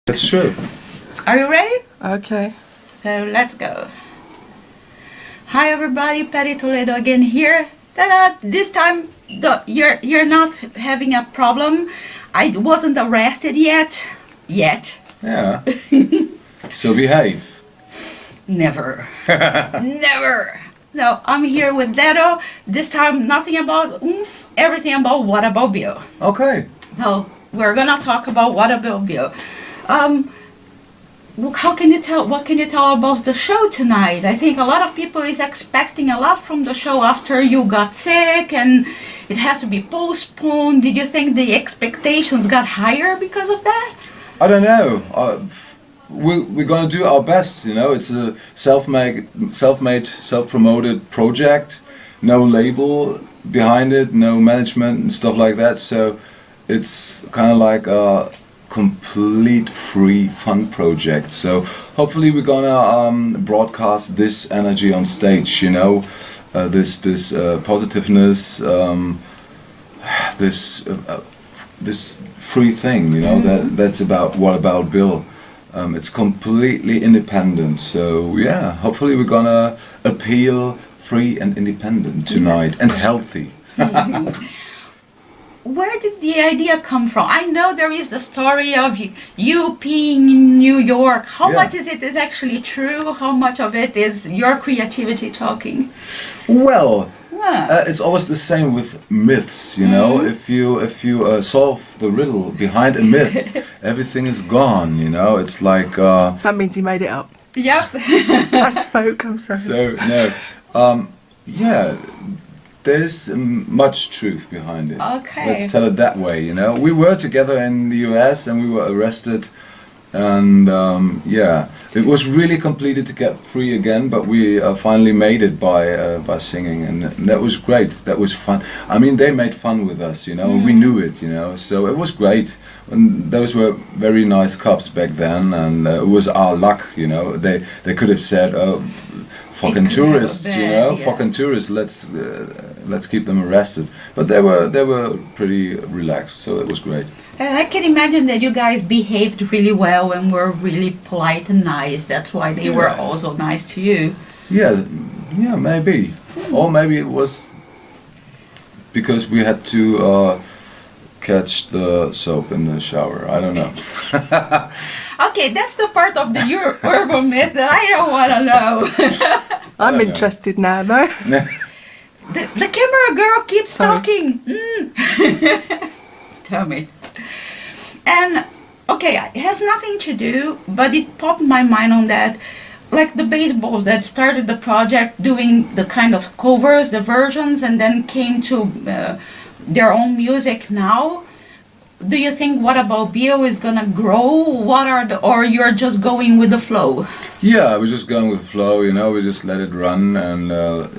That's true. Are you ready? Okay. So let's go. Hi everybody, Patty Toledo again here. Ta-da! This time you're not having a problem. I wasn't arrested yet. Yeah. So behave. Never. Never. So I'm here with Dero. This time nothing about oomph, everything about what about Bill. Okay. So we're gonna talk about what about Bill. How can you tell? What can you tell about the show tonight? I think a lot of people is expecting a lot from the show after you got sick, and it has to be postponed. Did you think the expectations got higher because of that? I don't know. We're gonna do our best. You know, it's a self-made, self-promoted project. No label behind it, no management and stuff like that. So it's kind of like a complete free fun project. So hopefully we're gonna broadcast this energy on stage, you know, this positiveness, this free thing, you know, that's about what about Bill. It's completely independent, so yeah, hopefully we're gonna appeal free and independent tonight and healthy. Where did the idea come from? I know there is the story of you being in New York. How much is it is actually true? How much of it is your creativity talking? Well, it's always the same with myths, you know. If you solve the riddle behind a myth, everything is gone, you know. It's like That means he made it up. Yep. I spoke, I'm sorry. so no, yeah. There's much truth behind it. Okay. Let's tell it that way, you know. We were together in the US and we were arrested, and yeah, it was really completed to get free again, but we finally made it by singing, and that was great. That was fun. I mean, they made fun with us, you know, and we knew it, you know, so it was great. And those were very nice cops back then, and it was our luck, you know. They could have said, oh, fucking tourists, you know, fucking tourists. Let's keep them arrested. But they were pretty relaxed, so it was great. And I can imagine that you guys behaved really well and were really polite and nice. That's why they were also nice to you. Yeah, maybe, or maybe it was because we had to catch the soap in the shower. I don't know. Okay, that's the part of the urban myth that I don't want to know. I'm interested now, though. The camera girl keeps talking. Tell me. And okay, it has nothing to do, but it popped my mind on that. Like the baseballs that started the project doing the kind of covers, the versions, and then came to their own music now. Do you think What About Bill is gonna grow? Or you're just going with the flow? Yeah, we're just going with the flow, you know. We just let it run, and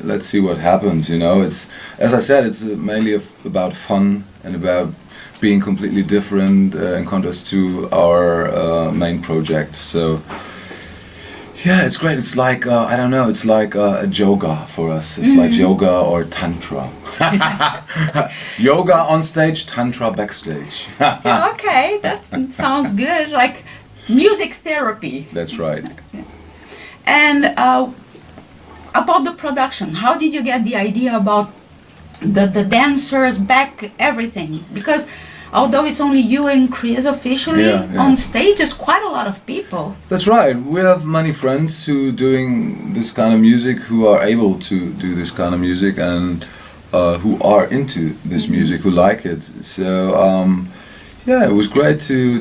let's see what happens, you know. It's, as I said, it's mainly about fun and about being completely different in contrast to our main project. So yeah, it's great. It's like I don't know. It's like a yoga for us. It's like yoga or tantra. Yoga on stage, tantra backstage. Yeah, okay, that sounds good. Like music therapy. That's right. And about the production, how did you get the idea about the dancers, back, everything? Because although it's only you and Chris officially, on stage is quite a lot of people. That's right. We have many friends who doing this kind of music, who are able to do this kind of music, and who are into this music, who like it. So yeah, it was great to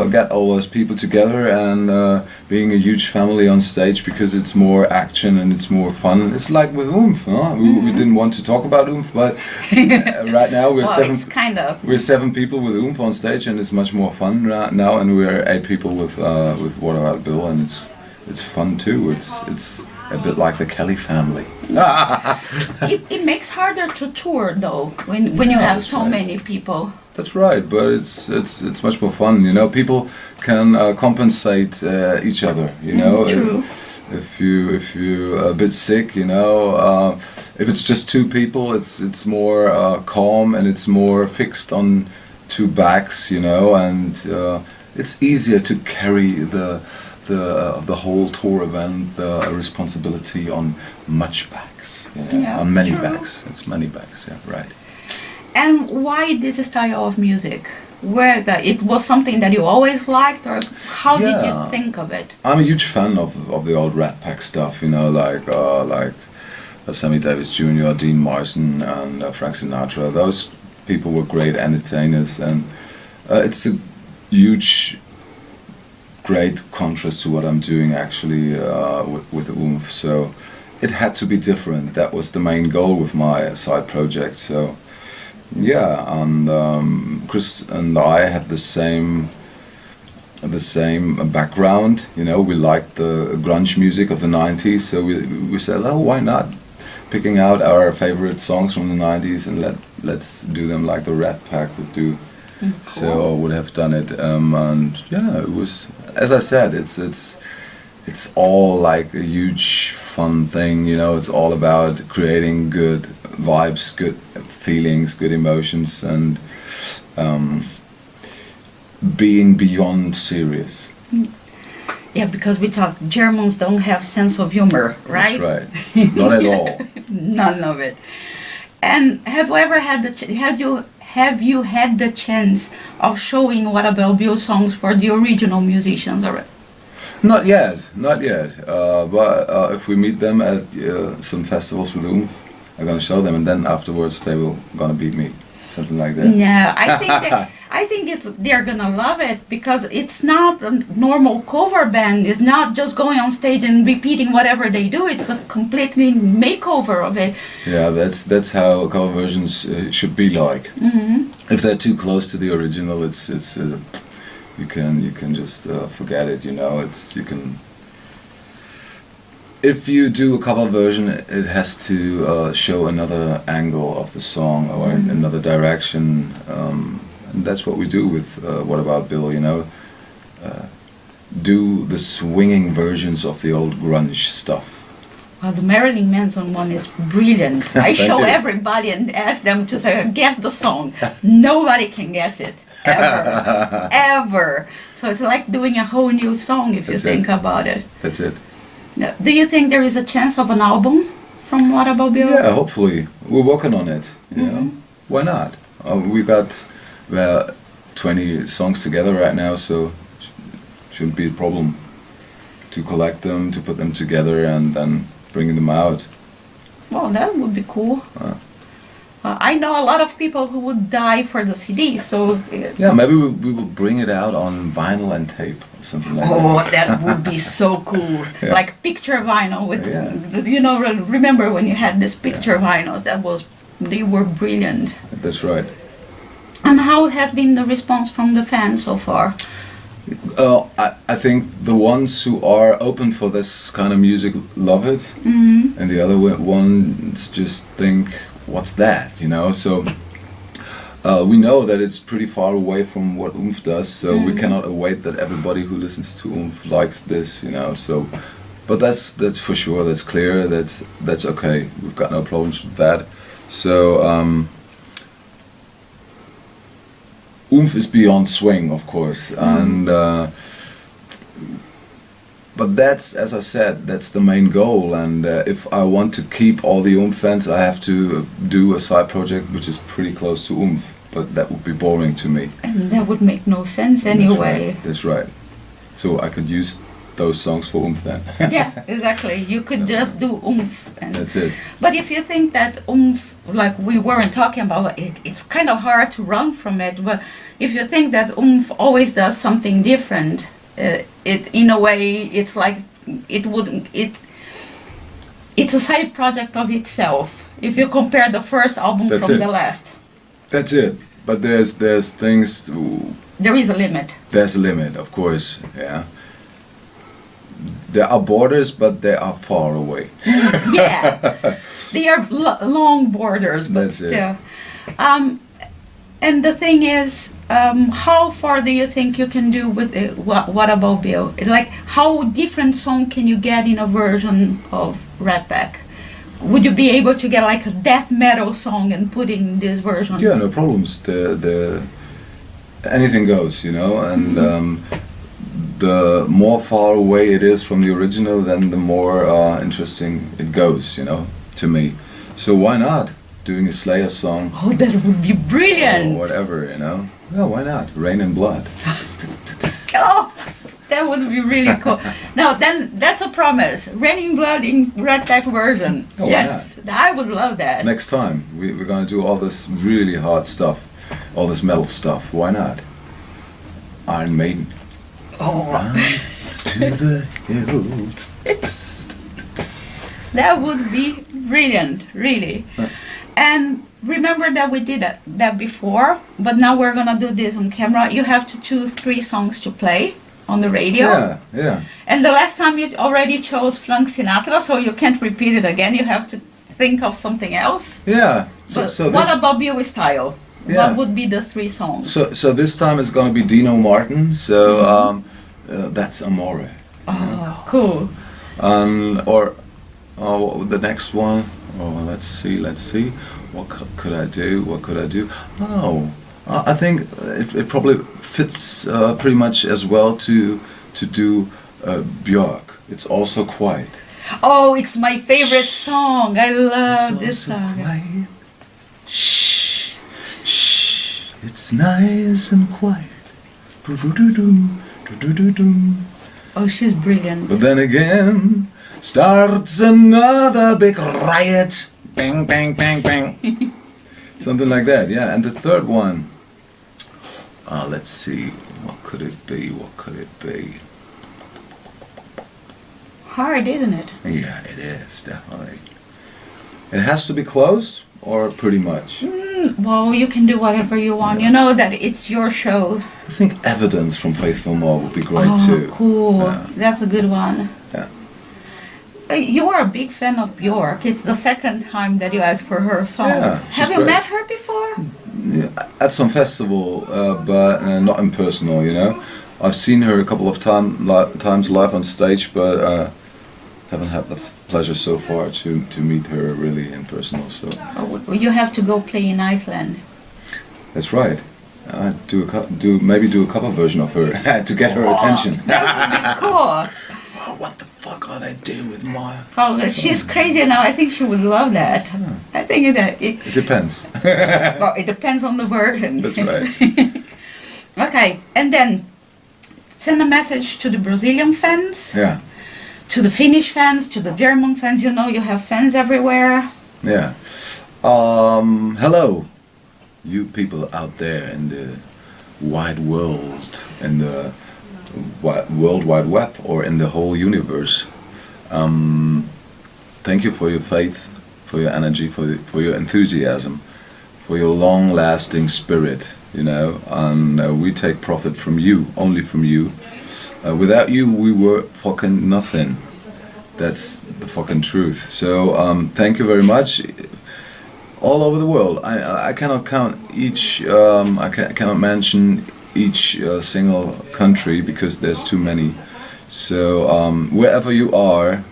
get all those people together, and being a huge family on stage, because it's more action and it's more fun. It's like with oomph, huh? We didn't want to talk about oomph, but right now we're we're 7 people with oomph on stage, and it's much more fun right now. And we're 8 people with What About Bill, and it's fun too. It's a bit like the Kelly family. It makes harder to tour though when you have so many people. That's right, but it's much more fun, you know. People can compensate each other, you know. True. If you a bit sick, you know, if it's just 2 people, it's more calm, and it's more fixed on 2 backs, you know, and it's easier to carry the whole tour event, the responsibility on much backs, Yeah, on many true. backs. It's many backs, yeah, right. And why this style of music? It was something that you always liked, or how did Yeah. you think of it? I'm a huge fan of the old Rat Pack stuff, like Sammy Davis Jr., Dean Martin, and Frank Sinatra. Those people were great entertainers, and it's a huge, great contrast to what I'm doing actually with Oomph. So it had to be different. That was the main goal with my side project. So yeah, and Chris and I had the same background. We liked the grunge music of the 90s, so we said, oh, why not picking out our favorite songs from the 90s and let's do them like the Rat Pack would do. Cool. So I would have done it, and yeah, it was, as I said, it's all like a huge fun thing. It's all about creating good vibes, good feelings, good emotions, and being beyond serious. Yeah, because we talk Germans don't have sense of humor, right? That's right. Not at all. None of it. And have you ever had have you had the chance of showing What About Bill songs for the original musicians already? Not yet. But if we meet them at some festivals with Oomph, I'm gonna show them, and then afterwards they will gonna beat me, something like that. No, I think they're gonna love it, because it's not a normal cover band. It's not just going on stage and repeating whatever they do. It's a completely makeover of it. Yeah, that's how cover versions should be like. Hmm. If they're too close to the original, it's you can just forget it. You can. If you do a cover version, it has to show another angle of the song or another direction, and that's what we do with What About Bill. Do the swinging versions of the old grunge stuff. Well, the Marilyn Manson one is brilliant. I Thank show you. everybody and ask them to say, guess the song. Nobody can guess it, ever, ever. So it's like doing a whole new song if you That's think it. about it. That's it. Now, do you think there is a chance of an album from What About Bill? Yeah, hopefully. We're working on it. Why not? We got 20 songs together right now, so shouldn't be a problem to collect them, to put them together, and then bring them out. Well, that would be cool. I know a lot of people who would die for the CD, so... Yeah, maybe we will bring it out on vinyl and tape or something like that. Oh, that would be so cool. Yeah. Like picture vinyl with, Yeah. remember when you had this picture vinyls, they were brilliant. That's right. And how has been the response from the fans so far? I think the ones who are open for this kind of music love it, and the other ones just think, what's that, So we know that it's pretty far away from what Oomph does, so we cannot await that everybody who listens to Oomph likes this, So, but that's for sure. That's clear. That's okay. We've got no problems with that. So Oomph is beyond swing, of course, and but that's, as I said, that's the main goal. And if I want to keep all the Oomph fans, I have to do a side project which is pretty close to Oomph. But that would be boring to me. And that would make no sense anyway. That's right. So I could use those songs for Oomph then. Yeah, exactly. You could just do Oomph. That's it. But if you think that Oomph, like we weren't talking about, it's kind of hard to run from it. But if you think that Oomph always does something different, in a way, it's like it's a side project of itself. If you compare the first album That's from it. the last, That's it. But there's things. there is a limit. There's a limit, of course. Yeah. There are borders, but they are far away. Yeah, they are long borders, but That's it. still. And the thing is, how far do you think you can do with What About Bill? Like, how different song can you get in a version of Rat Pack? Would you be able to get like a death metal song and put in this version? Yeah, no problems. anything goes, you know, and the more far away it is from the original, then the more interesting it goes, you know, to me. So why not doing a Slayer song Oh, that would be or brilliant. whatever, you know? Yeah, why not? Rain and Blood. Oh, that would be really cool. Now, then that's a promise. Raining Blood in Red Tech version. Oh, why Yes, I would love that. Next time we're gonna do all this really hard stuff, all this metal stuff. Why not? Iron Maiden. Round to the hills. That would be brilliant, really. And remember that we did that before, but now we're gonna do this on camera. You have to choose 3 songs to play on the radio. Yeah, yeah. And the last time you already chose Frank Sinatra, so you can't repeat it again. You have to think of something else. Yeah. But So what this, about Billy Style? Yeah. What would be the 3 songs? so this time it's gonna be Dino Martin. So that's Amore. Oh, cool. Or the next one. Oh, let's see. What could I do? What could I do? Oh, I think it probably fits pretty much as well to do Björk. It's also quiet. Oh, it's my favorite song. I love this also song. quiet. Shh, shh. It's nice and quiet. Do-do-do-dum, do-do-do-dum. Oh, she's brilliant. But then again, starts another big riot. Bang, bang, bang, bang. Something like that, yeah. And the third one, let's see, what could it be? What could it be? Hard, isn't it? Yeah, it is, definitely. It has to be close, or pretty much? Well, you can do whatever you want. You know that it's your show. I think Evidence from Faith No More would be great Oh, too. cool. Yeah. That's a good one. Yeah. You are a big fan of Björk. It's the second time that you ask for her songs. Yeah, she's Have you great. met her before? Yeah, at some festival, but not in personal, you know. I've seen her a couple of times live on stage, but haven't had the pleasure so far to meet her really in personal. So Oh, you have to go play in Iceland. that's right. I maybe do a cover version of her to get her attention. That would be cool. Oh, what the fuck are they doing with my? Oh, she's crazy now. I think she would love that. I think that it, It depends. well, it depends on the version. That's right. Okay, and then send a message to the Brazilian fans, Yeah, to the Finnish fans, to the German fans. You know, you have fans everywhere. yeah. Hello, you people out there in the wide world, in the World Wide Web, or in the whole universe. Thank you for your faith, for your energy, for your enthusiasm, for your long-lasting spirit. You know, and we take profit from you, only from you. Without you, we were fucking nothing. That's the fucking truth. So thank you very much. All over the world. I cannot count each. I cannot mention each single country because there's too many. So wherever you are,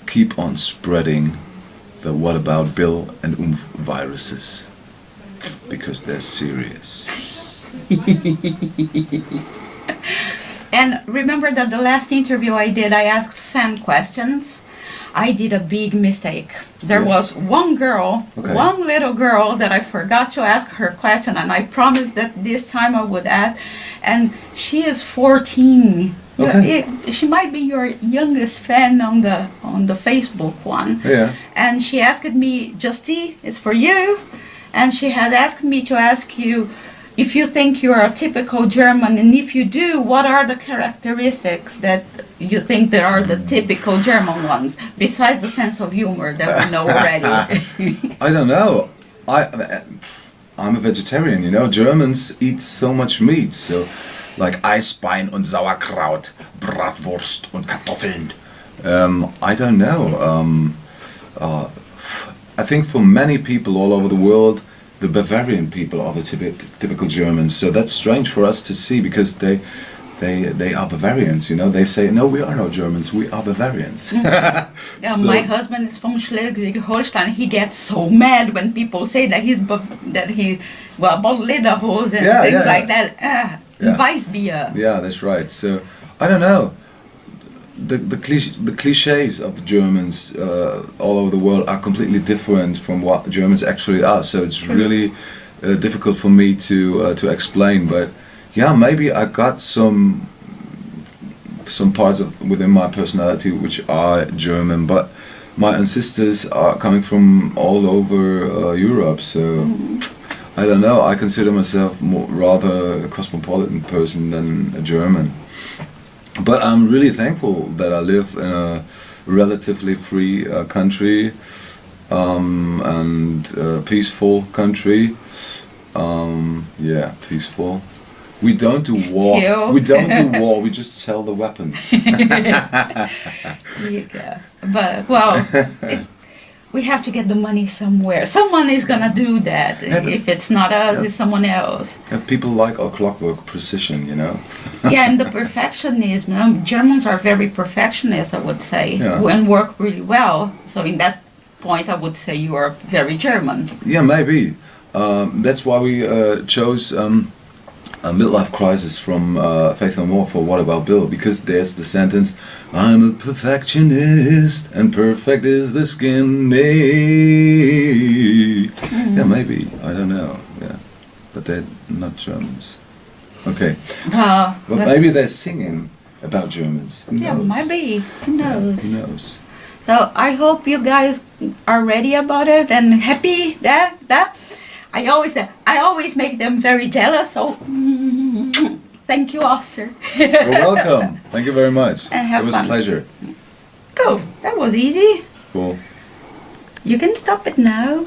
keep on spreading the "What about Bill" and viruses, because they're serious. And remember that the last interview I did, I asked fan questions. I did a big mistake. There Yeah. was one girl, Okay. one little girl that I forgot to ask her question, and I promised that this time I would ask. And she is 14. Okay. She might be your youngest fan on the Facebook one. Yeah. And she asked me, Justy, it's for you. And she had asked me to ask you if you think you're a typical German, and if you do, what are the characteristics that you think that are the typical German ones, besides the sense of humor that we know already? I don't know. I'm a vegetarian, you know. Germans eat so much meat, so like Eisbein und Sauerkraut, Bratwurst und Kartoffeln. I don't know. I think for many people all over the world, the Bavarian people are the typical Germans. So that's strange for us to see, because they are Bavarians, you know. They say, no, we are no Germans, we are Bavarians. Yeah, So- my husband is from Schleswig-Holstein. He gets so mad when people say that well, about lederhosen and Yeah, things yeah, like that. Yeah. Weissbier. Yeah, that's right. So I don't know. The cliches of the Germans all over the world are completely different from what the Germans actually are. So it's really difficult for me to explain. But yeah, maybe I got some parts of within my personality which are German, but my ancestors are coming from all over Europe. So I don't know. I consider myself rather a cosmopolitan person than a German. But I'm really thankful that I live in a relatively free country and peaceful country. Yeah, peaceful. We don't do war. Still. We don't do war. We just sell the weapons. Yeah. But, well, we have to get the money somewhere. Someone is going to do that. Yeah, but- If it's not us, yeah. it's someone else. Yeah, people like our clockwork precision, you know. Yeah, and the perfectionism. Germans are very perfectionist, I would say, Yeah. and work really well. So in that point, I would say you are very German. Yeah, maybe. That's why we chose a midlife crisis from Faith No More for What About Bill, because there's the sentence, I'm a perfectionist and perfect is the skin. Yeah, maybe. I don't know. Yeah, but they're not Germans. Okay. Well, But maybe they're singing about Germans. Who yeah, knows? maybe. Who knows? Who knows? So I hope you guys are ready about it and happy that I always make them very jealous. So thank you, officer. You're welcome. Thank you very much. And have It was fun. a pleasure. Go. That was easy. Cool. You can stop it now.